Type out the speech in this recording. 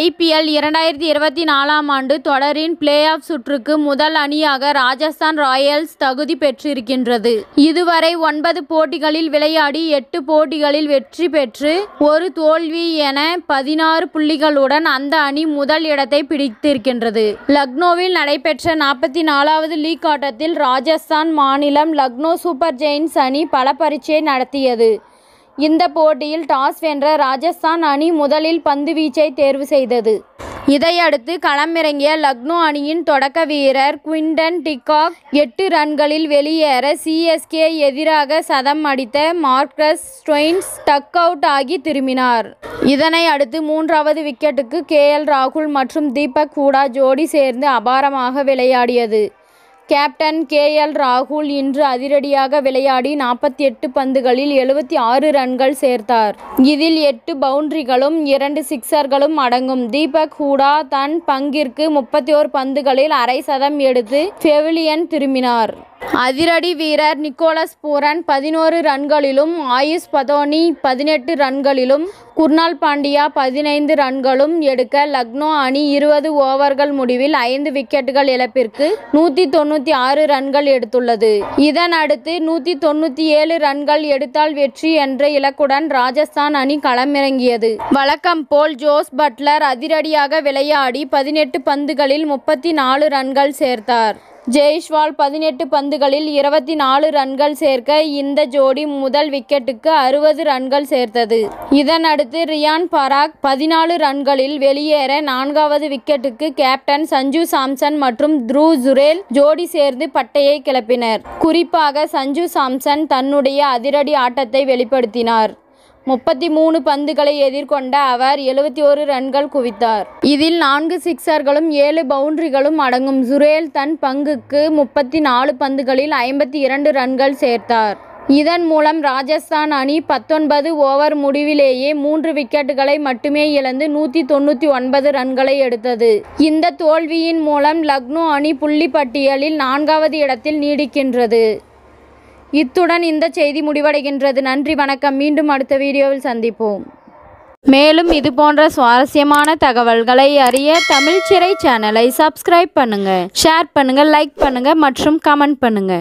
IPL 2024ஆம் ஆண்டு தொடரின் play off சுற்றுக்கு முதல் அணியாக ராஜஸ்தான் ராயல்ஸ் தகுதி பெற்றிருக்கின்றது. இதுவரை 9 போட்டிகளில் விளையாடி 8 போட்டிகளில் வெற்றி பெற்று 1 தோல்வி என 16 புள்ளிகளுடன் அந்த அணி முதல் இடத்தை பிடித்திருக்கின்றது. லக்னோவில் நடைபெற்ற 44வது லீக் ஆட்டத்தில் ராஜஸ்தான் மாநிலம் லக்னோ சூப்பர் ஜெயின்ஸ் அணி பல பரீட்சை நடத்தியது. இந்த போட்டியில் டாஸ் வென்ற ராஜஸ்தான் அணி முதலில் பந்து வீச்சை தேர்வு செய்தது. இதையடுத்து களமிறங்கிய லக்னோ அணியின் தொடக்க வீரர் குவிண்டன் டிகாக் 8 ரன்களில் வெளியேற CSK எதிராக சதம் அடித்த மார்க்கஸ் ஸ்டோயின்ஸ் டக் அவுட் ஆகி திரும்பினார். இதனை அடுத்து 3வது விக்கெட்டுக்கு KL ராகுல் மற்றும் தீபக் ஹூடா ஜோடி சேர்ந்து அபாரமாக விளையாடியது. கேப்டன் KL ராகுல் இன்று அதிரடியாக விளையாடி 48 பந்துகளில் 76 ரன்கள் சேர்த்தார். இதில் 8 பவுண்டரிகளும் 2 சிக்சர்களும் அடங்கும். தீபக் ஹூடா தன் பங்கிற்கு 31 பந்துகளில் அரை சதம் எடுத்து பெவிலியன் திரும்பினார். அதிரடி வீரர் நிக்கோலஸ் பூரன் 11 ரன்களிலும் ஆயுஷ் பதோனி 18 ரன்களிலும் குர்னால் பாண்டியா 15 ரன்களும் எடுக்க லக்னோ அணி 20 ஓவர்கள் முடிவில் 5 விக்கெட்டுகள் இழப்பிற்கு 196 ரன்கள் எடுத்துள்ளது. இதன் அடுத்து 197 ரன்கள் எடுத்தால் வெற்றி என்ற இலக்குடன் ராஜஸ்தான் அணி களமிறங்கியது. வழக்கம் போல் ஜோஸ் பட்லர் அதிரடியாக விளையாடி 18 பந்துகளில் 34 ரன்கள் சேர்த்தார். ஜெய்ஸ்வால் 18 பந்துகளில் 24 ரன்கள் சேர்க்க இந்த ஜோடி முதல் விக்கெட்டுக்கு 60 ரன்கள் சேர்த்தது. இதன் அடுத்து ரியான் பராக் 14 ரன்களில் வெளியேற 4வது விக்கெட்டுக்கு கேப்டன் சஞ்சு சாம்சன் மற்றும் த்ருவ் ஜுரேல் ஜோடி சேர்ந்து பட்டையை கிளப்பினர். குறிப்பாக சஞ்சு சாம்சன் தன்னுடைய அதிரடி ஆட்டத்தை வெளிப்படுத்தினார். 33 பந்துகளை எதிர்கொண்ட அவர் 71 ரன்கள் குவித்தார். இதில் 4 சிக்சர்களும் 7 பவுண்டரிகளும் அடங்கும். ஜுரேல் தன் பங்குக்கு 34 பந்துகளில் 52 ரன்கள் சேர்த்தார். இதன் மூலம் ராஜஸ்தான் அணி 19 ஓவர் முடிவிலேயே 3 விக்கெட்டுகளை மட்டுமே இழந்து 199 ரன்களை எடுத்தது. இந்த தோல்வியின் மூலம் லக்னோ அணி புள்ளி பட்டியலில் 4வது இடத்தில் நீடிக்கின்றது. இத்துடன் இந்த செய்தி முடிவடைகின்றது. நன்றி, வணக்கம். மீண்டும் அடுத்த வீடியோவில் சந்திப்போம். மேலும் இது போன்ற சுவாரஸ்யமான தகவல்களை அறிய தமிழ் சிறை சேனலை சப்ஸ்கிரைப் பண்ணுங்க, ஷேர் பண்ணுங்க, லைக் பண்ணுங்க மற்றும் கமெண்ட் பண்ணுங்க.